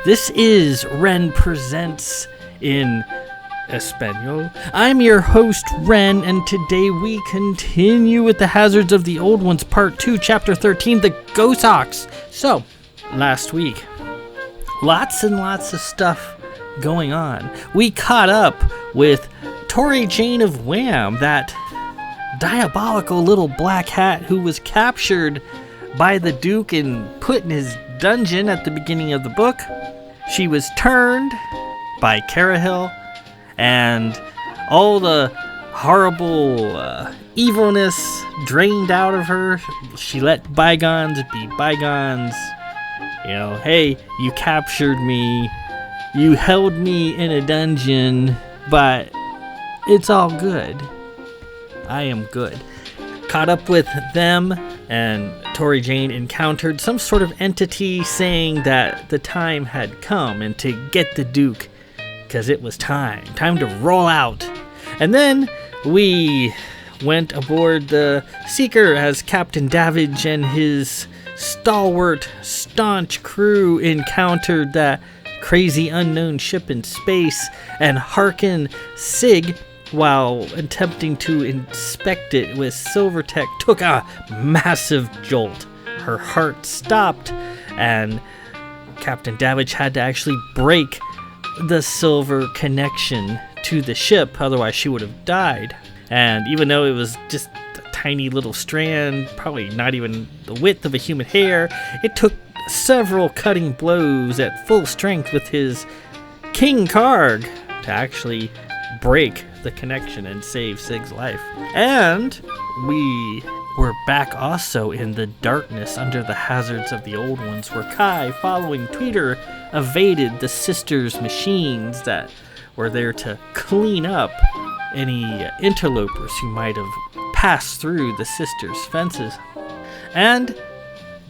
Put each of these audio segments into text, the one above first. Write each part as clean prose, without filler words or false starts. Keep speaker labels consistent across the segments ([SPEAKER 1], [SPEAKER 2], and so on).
[SPEAKER 1] This is Ren Presents in Espanol. I'm your host, Ren, and today we continue with The Hazards of the Old Ones, Part 2, Chapter 13, The Goshawks. So, last week, lots and lots of stuff going on. We caught up with Tori Jane of Wham, that diabolical little black hat who was captured by the Duke and put in his dungeon at the beginning of the book. She was turned by Carahill, and all the horrible evilness drained out of her. She let bygones be bygones. You know, hey, you captured me, you held me in a dungeon, but it's all good. I am good. Caught up with them, and Tori Jane encountered some sort of entity saying that the time had come and to get the Duke, because it was time to roll out. And then we went aboard the Seeker as Captain Davidge and his stalwart, staunch crew encountered that crazy unknown ship in space, and Harkin Sig, while attempting to inspect it with Silvertech, took a massive jolt. Her heart stopped, and Captain Davidge had to actually break the silver connection to the ship, otherwise she would have died. And even though it was just a tiny little strand, probably not even the width of a human hair, it took several cutting blows at full strength with his King Karg to actually break the connection and save Sig's life. And we were back also in the darkness under the hazards of the old ones, where Kai, following Tweeter, evaded the sisters' machines that were there to clean up any interlopers who might have passed through the sisters' fences, and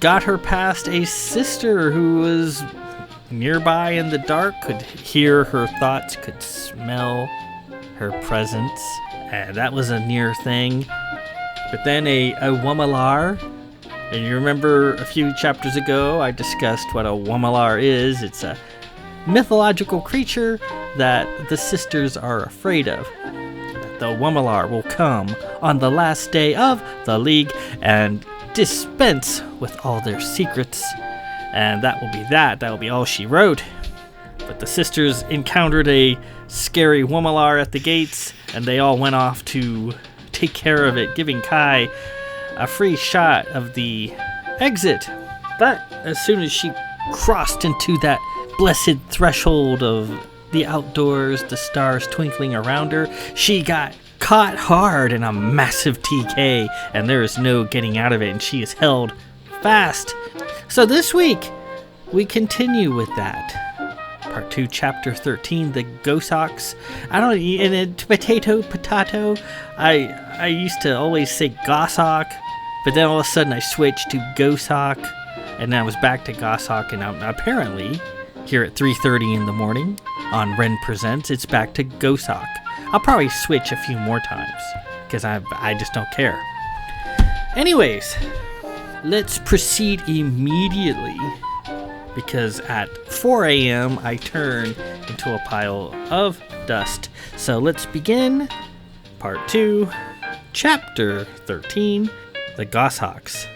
[SPEAKER 1] got her past a sister who was nearby in the dark, could hear her thoughts, could smell her presence, and that was a near thing. But then a Wamalar, and you remember a few chapters ago I discussed what a Wamalar is. It's a mythological creature that the sisters are afraid of. The Wamalar will come on the last day of the League and dispense with all their secrets, and that will be that. That will be all she wrote. But the sisters encountered a scary Wamalar at the gates, and they all went off to take care of it, giving Kai a free shot of the exit. But as soon as she crossed into that blessed threshold of the outdoors, the stars twinkling around her, she got caught hard in a massive TK, and there is no getting out of it, and she is held fast. So this week, we continue with that. Part 2, Chapter 13, The Goshawks. In a potato, I used to always say Goshawk, but then all of a sudden I switched to Goshawk, and then I was back to Goshawk, and apparently, here at 3:30 in the morning, on Ren Presents, it's back to Goshawk. I'll probably switch a few more times, because I just don't care. Anyways, let's proceed immediately, because at 4 a.m. I turn into a pile of dust. So let's begin Part 2, Chapter 13, The Goshawks.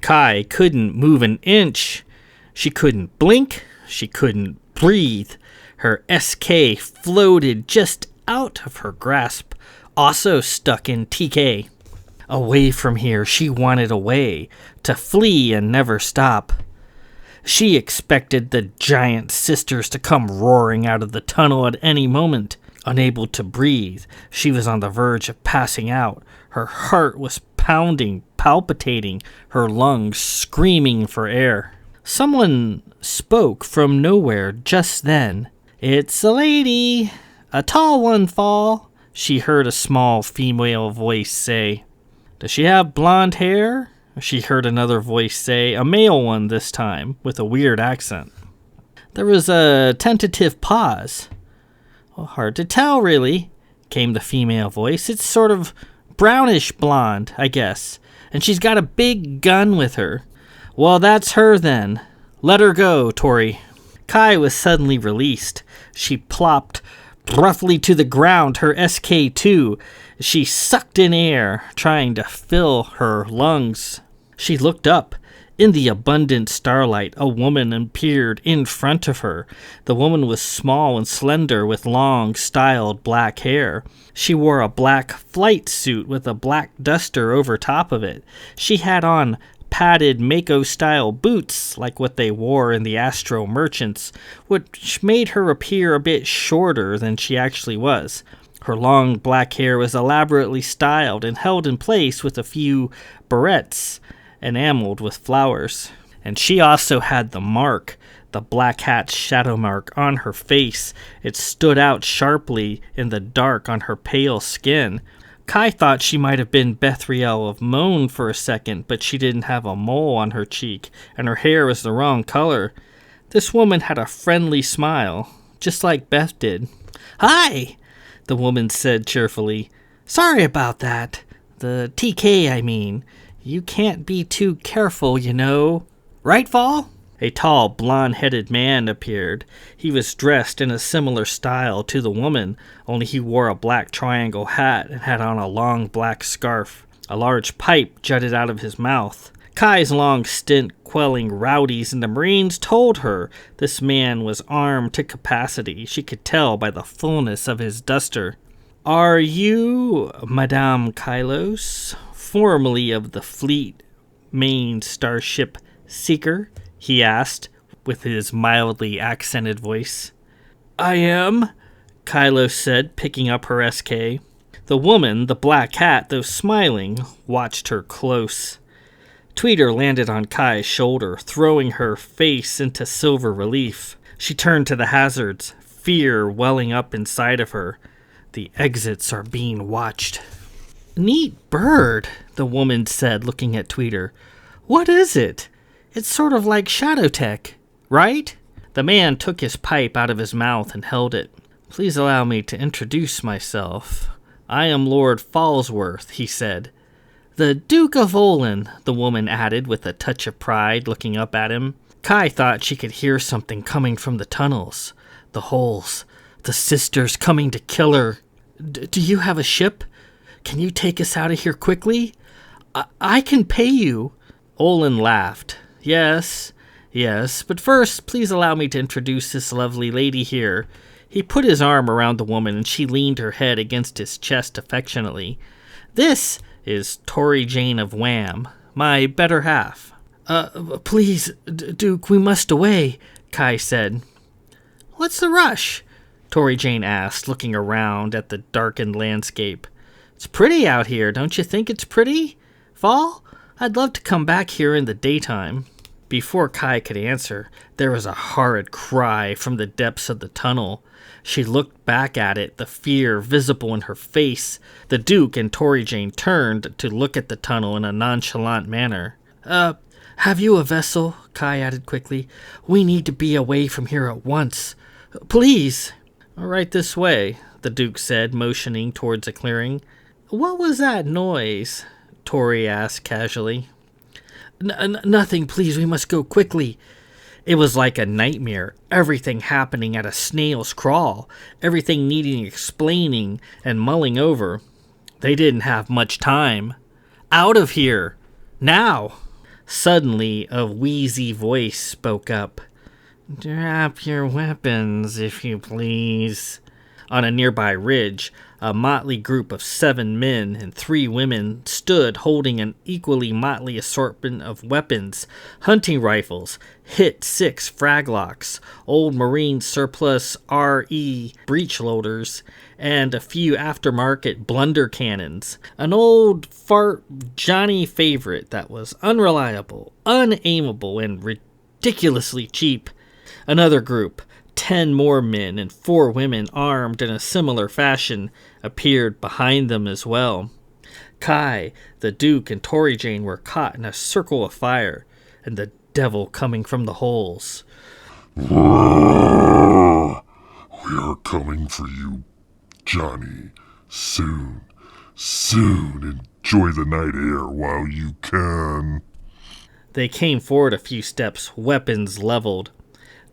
[SPEAKER 1] Kai couldn't move an inch. She couldn't blink. She couldn't breathe. Her SK floated just out of her grasp, also stuck in TK. Away from here, she wanted away, to flee and never stop. She expected the giant sisters to come roaring out of the tunnel at any moment. Unable to breathe, she was on the verge of passing out. Her heart was pounding palpitating, her lungs screaming for air. Someone spoke from nowhere just then. "It's a lady. A tall one, Fall," she heard a small female voice say. "Does she have blonde hair?" she heard another voice say, a male one this time, with a weird accent. There was a tentative pause. "Well, hard to tell, really," came the female voice. "It's sort of brownish blonde, I guess. And she's got a big gun with her." "Well, that's her then. Let her go, Tori." Kai was suddenly released. She plopped roughly to the ground, her SK-2. She sucked in air, trying to fill her lungs. She looked up. In the abundant starlight, a woman appeared in front of her. The woman was small and slender with long, styled black hair. She wore a black flight suit with a black duster over top of it. She had on padded Mako-style boots like what they wore in the Astro Merchants, which made her appear a bit shorter than she actually was. Her long black hair was elaborately styled and held in place with a few barrettes enameled with flowers. And she also had the mark, the black hat's shadow mark on her face. It stood out sharply in the dark on her pale skin. Kai thought she might have been Bethriel of Moan for a second, but she didn't have a mole on her cheek, and her hair was the wrong color. This woman had a friendly smile, just like Beth did. "Hi," the woman said cheerfully. "Sorry about that. The TK, I mean. You can't be too careful, you know. Right, Fall?" A tall, blonde-headed man appeared. He was dressed in a similar style to the woman, only he wore a black triangle hat and had on a long black scarf. A large pipe jutted out of his mouth. Kai's long stint quelling rowdies in the Marines told her this man was armed to capacity. She could tell by the fullness of his duster. "Are you Madame Kylos, formerly of the Fleet Main Starship Seeker?" he asked, with his mildly accented voice. "I am," Kylos said, picking up her SK. The woman, the black hat, though smiling, watched her close. Tweeter landed on Kai's shoulder, throwing her face into silver relief. She turned to the hazards, fear welling up inside of her. The exits are being watched. "Neat bird," the woman said, looking at Tweeter. "What is it? It's sort of like shadow tech, right?" The man took his pipe out of his mouth and held it. "Please allow me to introduce myself. I am Lord Falsworth," he said. "The Duke of Olin," the woman added with a touch of pride, looking up at him. Kai thought she could hear something coming from the tunnels. The holes. The sisters coming to kill her. "Do you have a ship? Can you take us out of here quickly? I can pay you." Olin laughed. Yes, but first, please allow me to introduce this lovely lady here." He put his arm around the woman, and she leaned her head against his chest affectionately. "This is Tori Jane of Wham, my better half." Please, Duke, we must away," Kai said. "What's the rush?" Tori Jane asked, looking around at the darkened landscape. "It's pretty out here, don't you think it's pretty? Fall? I'd love to come back here in the daytime." Before Kai could answer, there was a horrid cry from the depths of the tunnel. She looked back at it, the fear visible in her face. The Duke and Tori Jane turned to look at the tunnel in a nonchalant manner. Have you a vessel?" Kai added quickly. "We need to be away from here at once. Please." "Right this way," the Duke said, motioning towards a clearing. "What was that noise?" Tori asked casually. Nothing, please, we must go quickly." It was like a nightmare, everything happening at a snail's crawl, everything needing explaining and mulling over. They didn't have much time. "Out of here! Now!" Suddenly, a wheezy voice spoke up. "Drop your weapons, if you please." On a nearby ridge, a motley group of 7 men and 3 women stood holding an equally motley assortment of weapons: hunting rifles, HIT 6 fraglocks, old Marine surplus RE breech loaders, and a few aftermarket blunder cannons. An old fart Johnny favorite that was unreliable, unaimable, and ridiculously cheap. Another group, 10 more men and 4 women armed in a similar fashion, appeared behind them as well. Kai, the Duke, and Tori Jane were caught in a circle of fire, and the devil coming from the holes.
[SPEAKER 2] We are coming for you, Johnny. Soon. Enjoy the night air while you can.
[SPEAKER 1] They came forward a few steps, weapons leveled.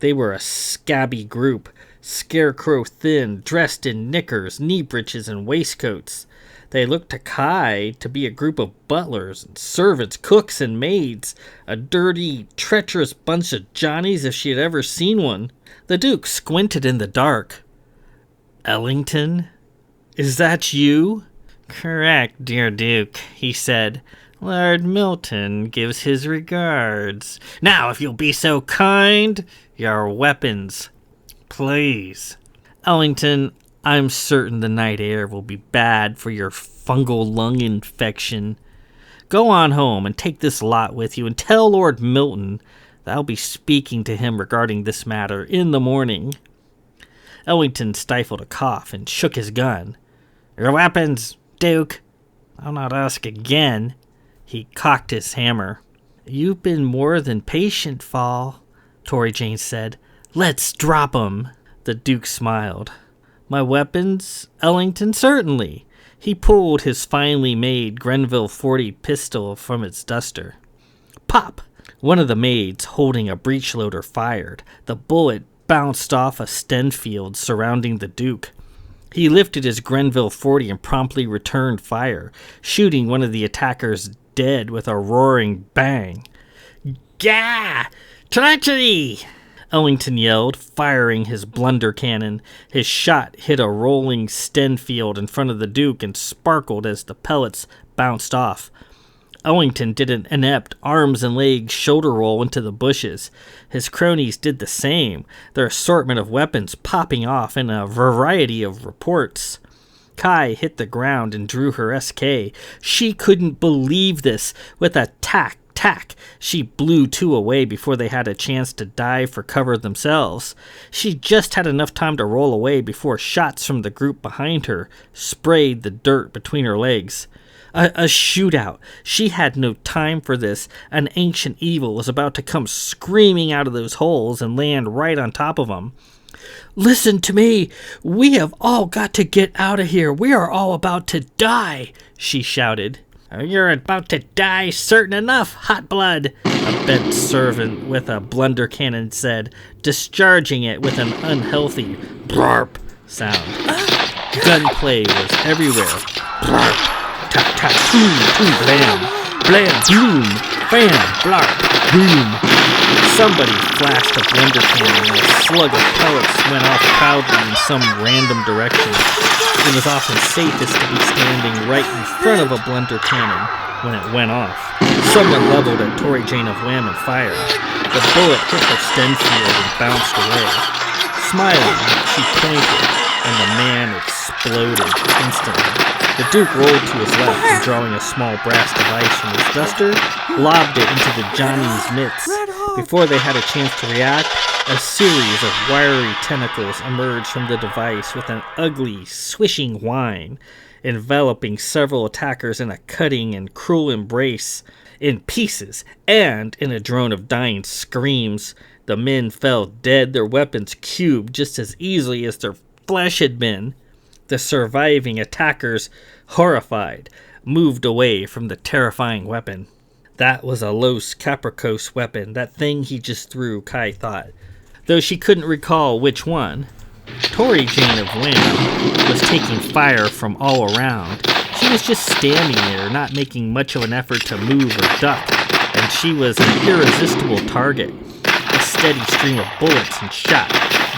[SPEAKER 1] They were a scabby group, scarecrow thin, dressed in knickers, knee breeches, and waistcoats. They looked to Kai to be a group of butlers and servants, cooks, and maids, a dirty, treacherous bunch of Johnnies if she had ever seen one. The Duke squinted in the dark. "Ellington? Is that you?" "Correct, dear Duke," he said. "Lord Milton gives his regards. Now, if you'll be so kind, your weapons, please." "Ellington, I'm certain the night air will be bad for your fungal lung infection. Go on home and take this lot with you and tell Lord Milton that I'll be speaking to him regarding this matter in the morning." Ellington stifled a cough and shook his gun. "Your weapons, Duke. I'll not ask again." He cocked his hammer. "You've been more than patient, Fall," Tori Jane said. "Let's drop 'em." The Duke smiled. "My weapons, Ellington? Certainly." He pulled his finely made Grenville .40 pistol from its duster. Pop! One of the maids, holding a breech loader, fired. The bullet bounced off a Stenfield surrounding the Duke. He lifted his Grenville .40 and promptly returned fire, shooting one of the attackers dead with a roaring bang. "Gah! Treachery!" Ellington yelled, firing his blunder cannon. His shot hit a rolling Stenfield in front of the Duke and sparkled as the pellets bounced off. Ellington did an inept arms and legs shoulder roll into the bushes. His cronies did the same, their assortment of weapons popping off in a variety of reports. Kai hit the ground and drew her SK. She couldn't believe this. With a tack, she blew 2 away before they had a chance to dive for cover themselves. She just had enough time to roll away before shots from the group behind her sprayed the dirt between her legs. A shootout. She had no time for this. An ancient evil was about to come screaming out of those holes and land right on top of them. "Listen to me. We have all got to get out of here. We are all about to die," she shouted. "You're about to die, certain enough, hot blood," a bent servant with a blunder cannon said, discharging it with an unhealthy blarp sound. Gunplay was everywhere. Blarp. Tap, tap, boom, boom, blam, blam, boom, bam, blarp, boom. Somebody flashed a blunder cannon and a slug of pellets went off proudly in some random direction. It was often safest to be standing right in front of a blunder cannon when it went off. Someone leveled at Tori Jane of Wham and fired. The bullet hit her Stenfield and bounced away. Smiling, she pointed, and the man exploded instantly. The Duke rolled to his left and, drawing a small brass device from his duster, lobbed it into the Johnny's mitts. Before they had a chance to react, a series of wiry tentacles emerged from the device with an ugly, swishing whine, enveloping several attackers in a cutting and cruel embrace. In pieces, and in a drone of dying screams, the men fell dead, their weapons cubed just as easily as their flesh had been. The surviving attackers, horrified, moved away from the terrifying weapon. That was a Los Capricos weapon, that thing he just threw, Kai thought, though she couldn't recall which one. Tori Jane of Wham was taking fire from all around. She was just standing there, not making much of an effort to move or duck, and she was an irresistible target. A steady stream of bullets and shot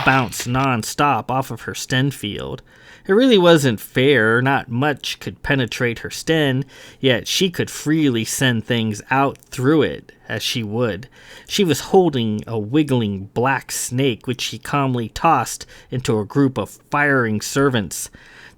[SPEAKER 1] bounced non-stop off of her sten field. It really wasn't fair, not much could penetrate her sten, yet she could freely send things out through it as she would. She was holding a wiggling black snake which she calmly tossed into a group of firing servants.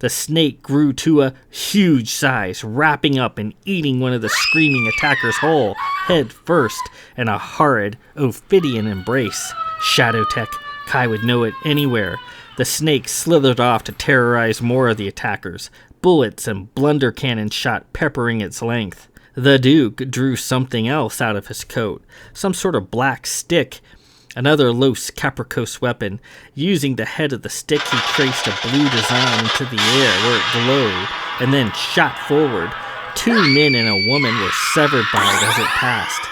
[SPEAKER 1] The snake grew to a huge size, wrapping up and eating one of the screaming attackers whole, head first, in a horrid Ophidian embrace. Shadow tech, Kai would know it anywhere. The snake slithered off to terrorize more of the attackers, bullets and blunder cannon shot peppering its length. The Duke drew something else out of his coat, some sort of black stick, another Los Capricos weapon. Using the head of the stick, he traced a blue design into the air where it glowed, and then shot forward. 2 men and a woman were severed by it as it passed.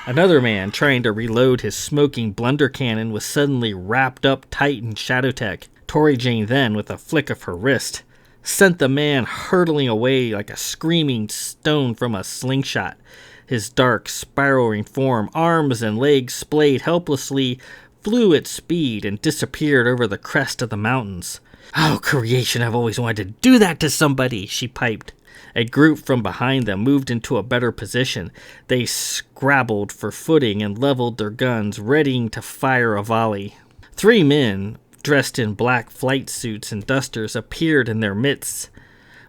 [SPEAKER 1] Another man, trying to reload his smoking blunder cannon, was suddenly wrapped up tight in shadow tech. Tori Jane then, with a flick of her wrist, sent the man hurtling away like a screaming stone from a slingshot. His dark, spiraling form, arms and legs splayed helplessly, flew at speed and disappeared over the crest of the mountains. "Oh, creation, I've always wanted to do that to somebody," she piped. A group from behind them moved into a better position. They scrabbled for footing and leveled their guns, readying to fire a volley. 3 men, dressed in black flight suits and dusters, appeared in their midst.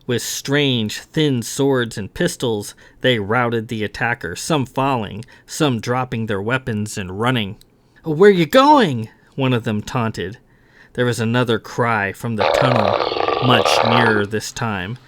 [SPEAKER 1] With strange, thin swords and pistols, they routed the attackers, some falling, some dropping their weapons and running. "Where you going?" one of them taunted. There was another cry from the tunnel, much nearer this time.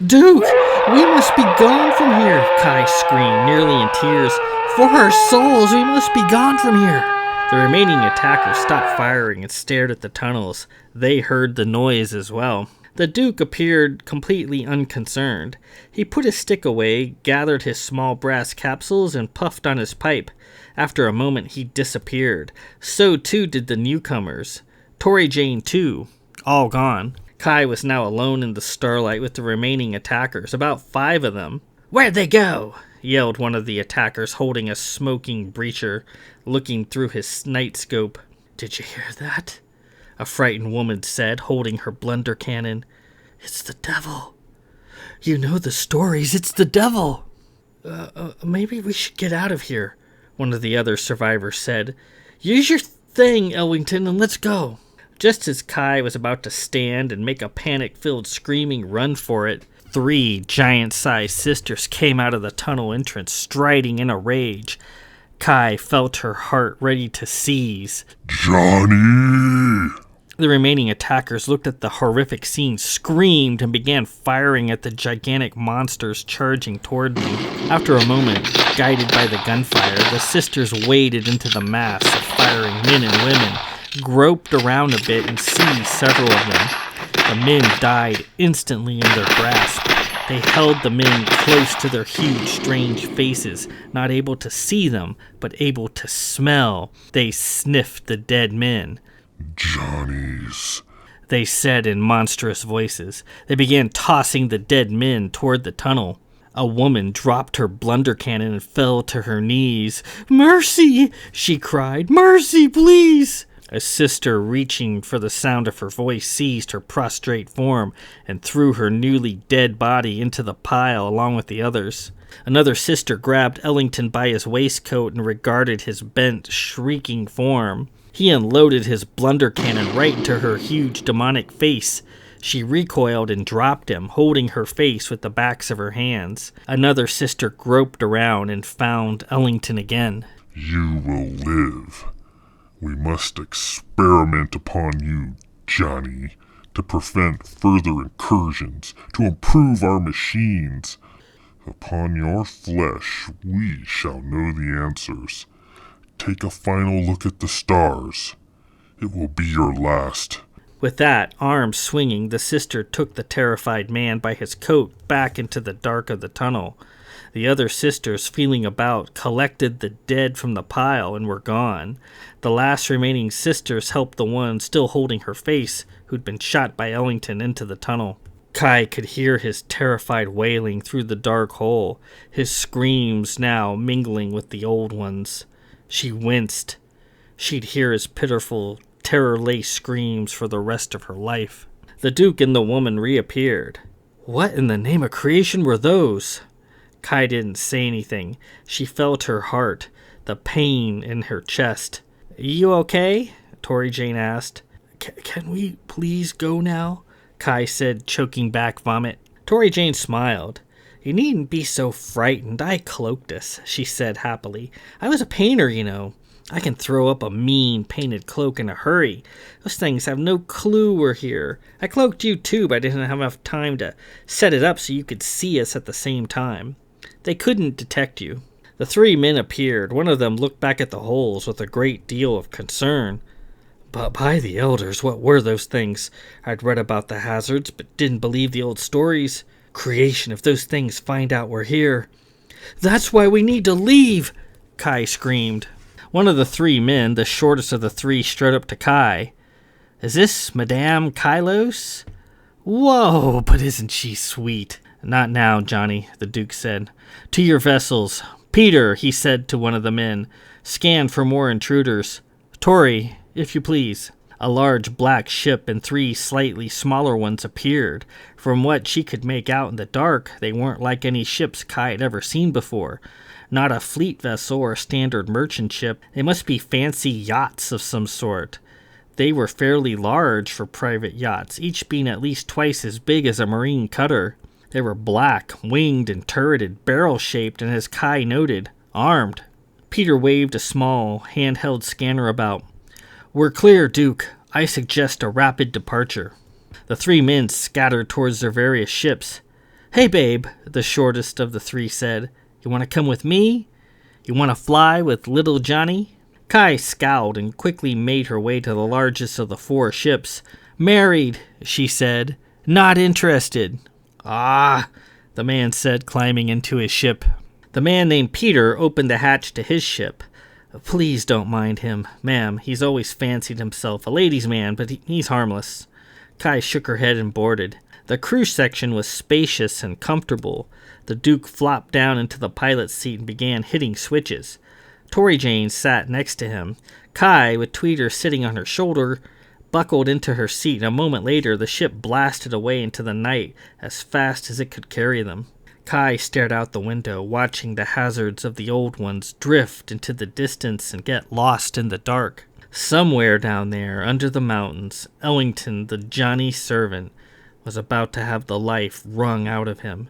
[SPEAKER 1] "Duke, we must be gone from here," Kai screamed, nearly in tears. "For our souls, we must be gone from here." The remaining attackers stopped firing and stared at the tunnels. They heard the noise as well. The Duke appeared completely unconcerned. He put his stick away, gathered his small brass capsules, and puffed on his pipe. After a moment, he disappeared. So too did the newcomers. Tori Jane, too. All gone. Kai was now alone in the starlight with the remaining attackers, about 5 of them. "Where'd they go?" yelled one of the attackers, holding a smoking breacher, looking through his night scope. "Did you hear that?" a frightened woman said, holding her blunder cannon. "It's the devil. You know the stories, it's the devil." Maybe we should get out of here," one of the other survivors said. "Use your thing, Ellington, and let's go." Just as Kai was about to stand and make a panic-filled screaming run for it, 3 giant-sized sisters came out of the tunnel entrance, striding in a rage. Kai felt her heart ready to seize.
[SPEAKER 2] "Johnny!"
[SPEAKER 1] The remaining attackers looked at the horrific scene, screamed, and began firing at the gigantic monsters charging toward them. After a moment, guided by the gunfire, the sisters waded into the mass of firing men and women, groped around a bit and seized several of them. The men died instantly in their grasp. They held the men close to their huge, strange faces, not able to see them, but able to smell. They sniffed the dead men.
[SPEAKER 2] "Johnny's,"
[SPEAKER 1] they said in monstrous voices. They began tossing the dead men toward the tunnel. A woman dropped her blunder cannon and fell to her knees. "Mercy!" she cried. "Mercy, please!" A sister, reaching for the sound of her voice, seized her prostrate form and threw her newly dead body into the pile along with the others. Another sister grabbed Ellington by his waistcoat and regarded his bent, shrieking form. He unloaded his blunder cannon right into her huge demonic face. She recoiled and dropped him, holding her face with the backs of her hands. Another sister groped around and found Ellington again.
[SPEAKER 2] "You will live. We must experiment upon you, Johnny, to prevent further incursions, to improve our machines. Upon your flesh we shall know the answers. Take a final look at the stars. It will be your last."
[SPEAKER 1] With that, arms swinging, the sister took the terrified man by his coat back into the dark of the tunnel. The other sisters, feeling about, collected the dead from the pile and were gone. The last remaining sisters helped the one still holding her face, who'd been shot by Ellington, into the tunnel. Kai could hear his terrified wailing through the dark hole, his screams now mingling with the old ones. She winced. She'd hear his pitiful, terror-laced screams for the rest of her life. The Duke and the woman reappeared. What in the name of creation were those? Kai didn't say anything. She felt her heart, the pain in her chest. You okay? Tori Jane asked. Can we please go now? Kai said, choking back vomit. Tori Jane smiled. You needn't be so frightened. I cloaked us, she said happily. I was a painter, you know. I can throw up a mean painted cloak in a hurry. Those things have no clue we're here. I cloaked you too, but I didn't have enough time to set it up so you could see us at the same time. They couldn't detect you. The three men appeared. One of them looked back at the holes with a great deal of concern. But by the elders, what were those things? I'd read about the hazards, but didn't believe the old stories. Creation, if those things find out we're here. That's why we need to leave, Kai screamed. One of the three men, the shortest of the three, strode up to Kai. Is this Madame Kylos? Whoa, but isn't she sweet? Not now, Johnny, the Duke said. To your vessels. Peter, he said to one of the men, scan for more intruders. Tori, if you please. A large black ship and three slightly smaller ones appeared. From what she could make out in the dark, they weren't like any ships Kai had ever seen before. Not a fleet vessel or a standard merchant ship. They must be fancy yachts of some sort. They were fairly large for private yachts, each being at least twice as big as a marine cutter. They were black, winged and turreted, barrel-shaped, and as Kai noted, armed. Peter waved a small, handheld scanner about. We're clear, Duke. I suggest a rapid departure. The three men scattered towards their various ships. Hey, babe, the shortest of the three said. You want to come with me? You want to fly with little Johnny? Kai scowled and quickly made her way to the largest of the four ships. Married, she said. Not interested. Ah, the man said, climbing into his ship. The man named Peter opened the hatch to his ship. Please don't mind him, ma'am. He's always fancied himself a ladies' man, but he's harmless. Kai shook her head and boarded. The crew section was spacious and comfortable. The Duke flopped down into the pilot's seat and began hitting switches. Tori Jane sat next to him. Kai, with Tweeter sitting on her shoulder, buckled into her seat, and a moment later the ship blasted away into the night as fast as it could carry them. Kai stared out the window, watching the hazards of the old ones drift into the distance and get lost in the dark. Somewhere down there, under the mountains, Ellington, the Johnny servant, was about to have the life wrung out of him.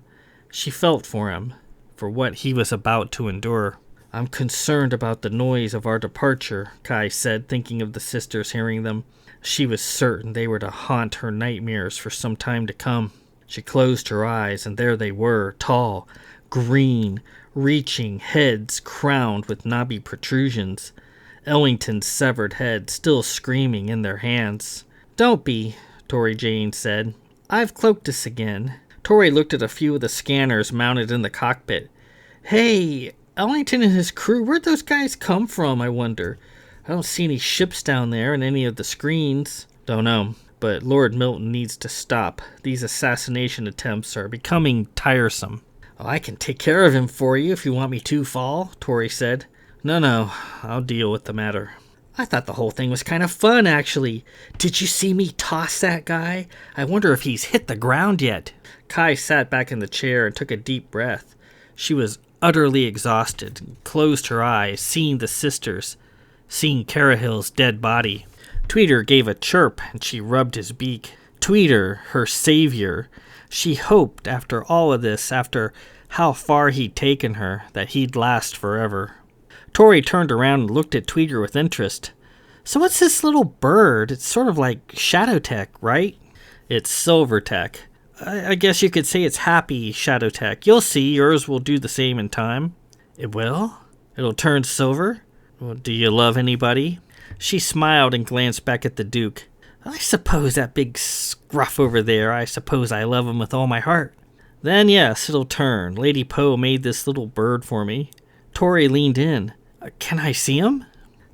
[SPEAKER 1] She felt for him, for what he was about to endure. I'm concerned about the noise of our departure, Kai said, thinking of the sisters hearing them. She was certain they were to haunt her nightmares for some time to come. She closed her eyes, and there they were, tall, green, reaching heads crowned with knobby protrusions. Ellington's severed head still screaming in their hands. Don't be, Tori Jane said. I've cloaked us again. Tori looked at a few of the scanners mounted in the cockpit. Hey, Ellington and his crew, where'd those guys come from, I wonder? I don't see any ships down there in any of the screens. Don't know. But Lord Milton needs to stop. These assassination attempts are becoming tiresome. Oh, I can take care of him for you if you want me to, Fall, Tori said. No, I'll deal with the matter. I thought the whole thing was kind of fun, actually. Did you see me toss that guy? I wonder if he's hit the ground yet. Kai sat back in the chair and took a deep breath. She was utterly exhausted and closed her eyes, seeing the sisters, seeing Carahill's dead body. Tweeter gave a chirp, and she rubbed his beak. Tweeter, her savior. She hoped, after all of this, after how far he'd taken her, that he'd last forever. Tori turned around and looked at Tweeter with interest. So what's this little bird? It's sort of like Shadow Tech, right? It's Silver Tech. I guess you could say it's happy Shadow Tech. You'll see, yours will do the same in time. It will? It'll turn silver? Well, do you love anybody? She smiled and glanced back at the Duke. I suppose that big scruff over there, I suppose I love him with all my heart. Then yes, it'll turn. Lady Poe made this little bird for me. Tori leaned in. Can I see him?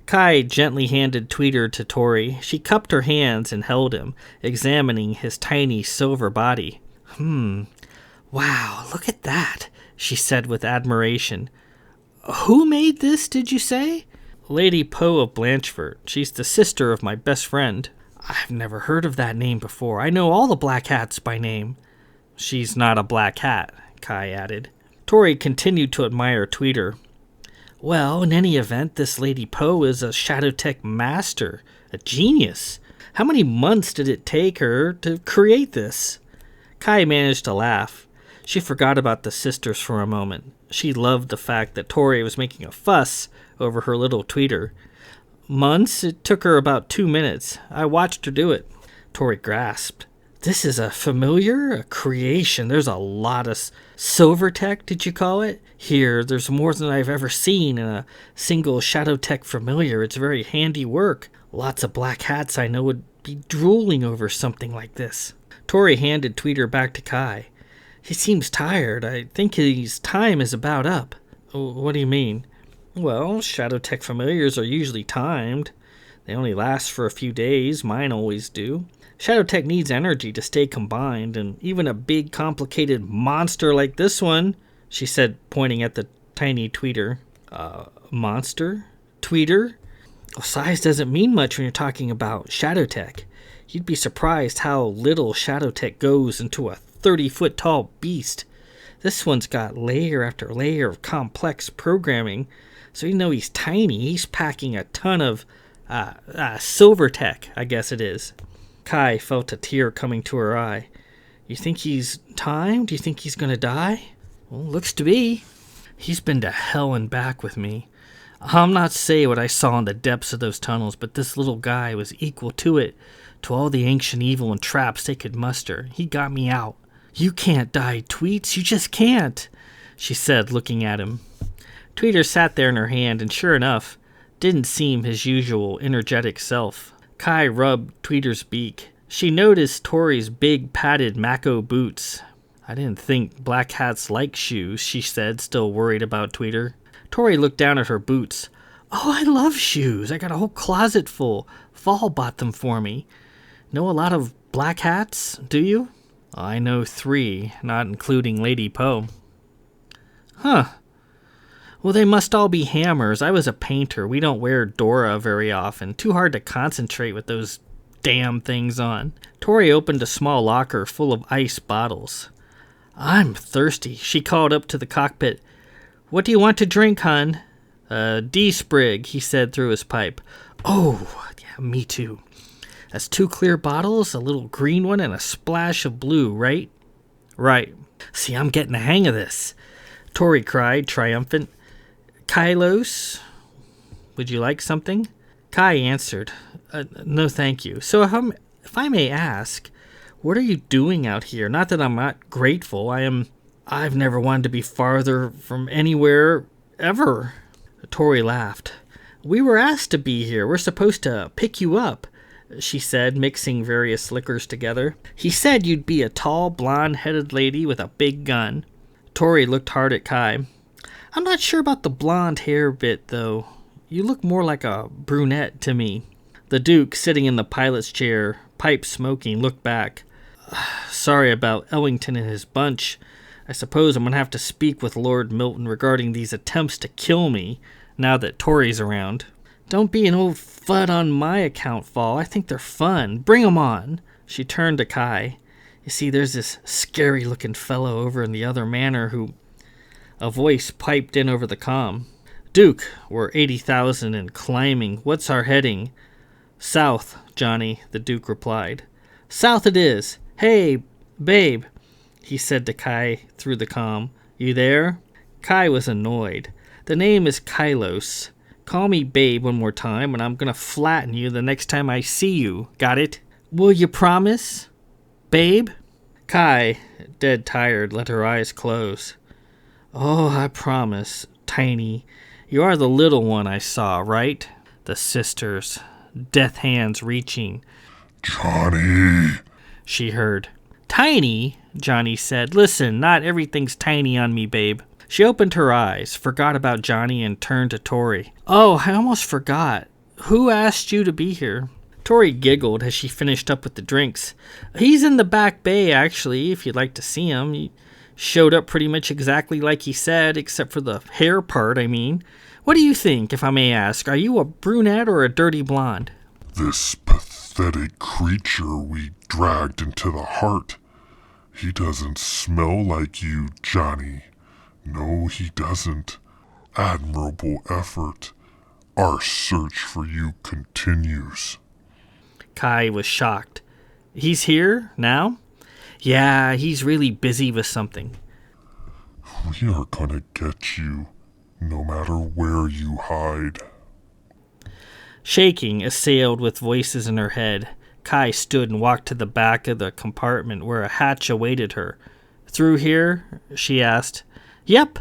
[SPEAKER 1] Kai gently handed Tweeter to Tori. She cupped her hands and held him, examining his tiny silver body. Wow, look at that, she said with admiration. Who made this, did you say? Lady Poe of Blanchford. She's the sister of my best friend. I've never heard of that name before. I know all the black hats by name. She's not a black hat, Kai added. Tori continued to admire Tweeter. Well, in any event, this Lady Poe is a Shadowtech master, a genius. How many months did it take her to create this? Kai managed to laugh. She forgot about the sisters for a moment. She loved the fact that Tori was making a fuss over her little Tweeter. Months? It took her about 2 minutes. I watched her do it. Tori grasped. This is a familiar, a creation. There's a lot of Silvertech, did you call it? Here, there's more than I've ever seen in a single Shadowtech familiar. It's very handy work. Lots of black hats I know would be drooling over something like this. Tori handed Tweeter back to Kai. He seems tired. I think his time is about up. What do you mean? Well, Shadowtech familiars are usually timed. They only last for a few days. Mine always do. Shadowtech needs energy to stay combined, and even a big, complicated monster like this one, she said, pointing at the tiny Tweeter. Monster? Tweeter? Well, size doesn't mean much when you're talking about Shadowtech. You'd be surprised how little Shadowtech goes into a 30-foot tall beast. This one's got layer after layer of complex programming, so even though he's tiny, he's packing a ton of Silvertech, I guess it is. Kai felt a tear coming to her eye. You think he's timed? Do you think he's gonna die? Well, looks to be. He's been to hell and back with me. I'll not say what I saw in the depths of those tunnels, but this little guy was equal to it, to all the ancient evil and traps they could muster. He got me out. You can't die, Tweets. You just can't, she said, looking at him. Tweeter sat there in her hand, and sure enough, didn't seem his usual energetic self. Kai rubbed Tweeter's beak. She noticed Tori's big padded Mako boots. I didn't think black hats like shoes, she said, still worried about Tweeter. Tori looked down at her boots. Oh, I love shoes. I got a whole closet full. Fall bought them for me. Know a lot of black hats, do you? I know 3, not including Lady Poe. Huh. Well, they must all be hammers. I was a painter. We don't wear Dora very often. Too hard to concentrate with those damn things on. Tori opened a small locker full of ice bottles. I'm thirsty. She called up to the cockpit. What do you want to drink, hun? D-Sprig, he said through his pipe. Oh, yeah, me too. That's 2 clear bottles, a little green one, and a splash of blue, right? Right. See, I'm getting the hang of this, Tori cried, triumphant. Kylos, would you like something? Kai answered, no thank you. So if I may ask, what are you doing out here? Not that I'm not grateful. I've never wanted to be farther from anywhere, ever. Tori laughed. We were asked to be here. We're supposed to pick you up, she said, mixing various liquors together. He said you'd be a tall, blonde-headed lady with a big gun. Tori looked hard at Kai. I'm not sure about the blonde hair bit, though. You look more like a brunette to me. The Duke, sitting in the pilot's chair, pipe smoking, looked back. Sorry about Ellington and his bunch. I suppose I'm going to have to speak with Lord Milton regarding these attempts to kill me, now that Tori's around. Don't be an old fud on my account, Fall. I think they're fun. Bring 'em on. She turned to Kai. You see, there's this scary-looking fellow over in the other manor who... A voice piped in over the comm. Duke, we're 80,000 and climbing. What's our heading? South, Johnny, the Duke replied. South it is. Hey, babe, he said to Kai through the comm. You there? Kai was annoyed. The name is Kylos. Call me babe one more time and I'm gonna flatten you the next time I see you. Got it? Will you promise? Babe? Kai, dead tired, let her eyes close. Oh, I promise, Tiny. You are the little one I saw, right? The sisters, death hands reaching.
[SPEAKER 2] Johnny,
[SPEAKER 1] she heard. Tiny, Johnny said. Listen, not everything's tiny on me, babe. She opened her eyes, forgot about Johnny, and turned to Tori. Oh, I almost forgot. Who asked you to be here? Tori giggled as she finished up with the drinks. He's in the back bay, actually, if you'd like to see him. Showed up pretty much exactly like he said, except for the hair part, I mean. What do you think, if I may ask? Are you a brunette or a dirty blonde?
[SPEAKER 2] This pathetic creature we dragged into the heart. He doesn't smell like you, Johnny. No, he doesn't. Admirable effort. Our search for you continues.
[SPEAKER 1] Kai was shocked. He's here now? Yeah, he's really busy with something.
[SPEAKER 2] We are gonna get you, no matter where you hide.
[SPEAKER 1] Shaking, assailed with voices in her head, Kai stood and walked to the back of the compartment where a hatch awaited her. Through here? She asked. Yep,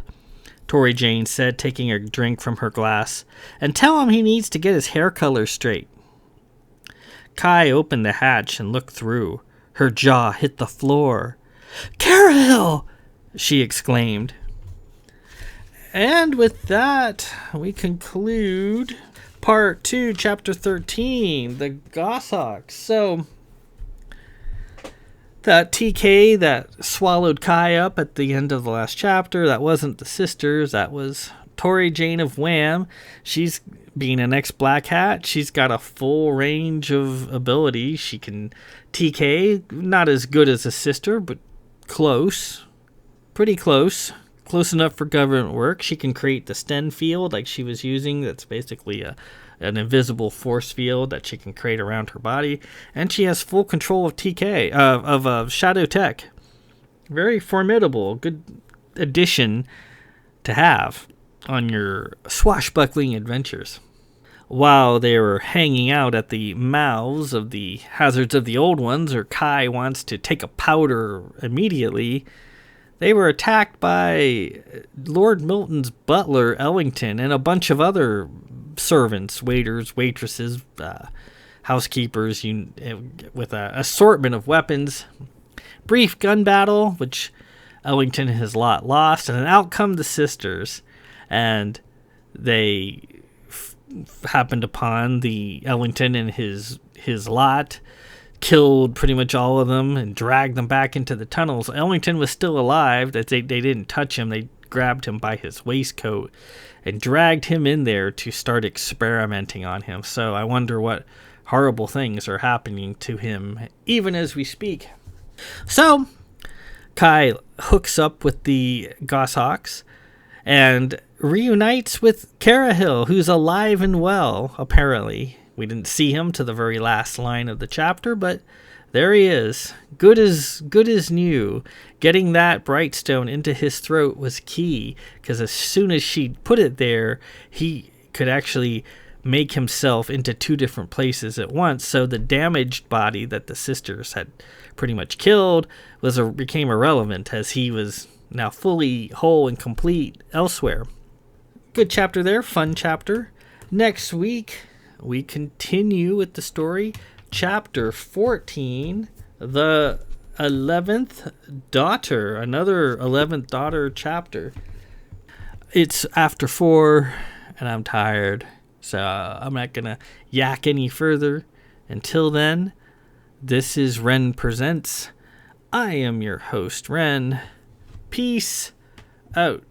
[SPEAKER 1] Tori Jane said, taking a drink from her glass. And tell him he needs to get his hair color straight. Kai opened the hatch and looked through. Her jaw hit the floor. Carahill! She exclaimed. And with that, we conclude Part 2, Chapter 13, the Goshawks. So, that TK that swallowed Kai up at the end of the last chapter, that wasn't the sisters, that was Tori Jane of Wham. She's, being an ex-Black Hat, she's got a full range of abilities. She can TK, not as good as a sister, but close. Pretty close. Close enough for government work. She can create the Sten field like she was using. That's basically an invisible force field that she can create around her body. And she has full control of TK, of Shadow Tech. Very formidable. Good addition to have on your swashbuckling adventures. While they were hanging out at the mouths of the Hazards of the Old Ones, or Kai wants to take a powder immediately, they were attacked by Lord Milton's butler, Ellington, and a bunch of other servants, waiters, waitresses, housekeepers, with an assortment of weapons. Brief gun battle, which Ellington and his lot lost, and then out come the sisters, and they happened upon the Ellington and his lot, killed pretty much all of them, and dragged them back into the tunnels. Ellington was still alive. They didn't touch him. They grabbed him by his waistcoat and dragged him in there to start experimenting on him. So I wonder what horrible things are happening to him even as we speak. So Kai hooks up with the Goshawks and reunites with Carahill, who's alive and well, apparently. We didn't see him to the very last line of the chapter, but there he is. Good as new. Getting that Brightstone into his throat was key, because as soon as she put it there, he could actually make himself into two different places at once. So the damaged body that the sisters had pretty much killed became irrelevant, as he was now fully whole and complete elsewhere. Good chapter there, fun chapter. Next week, we continue with the story, chapter 14, the 11th daughter, another 11th daughter chapter. It's after 4, and I'm tired, so I'm not going to yak any further. Until then, this is Ren Presents. I am your host, Ren. Peace out.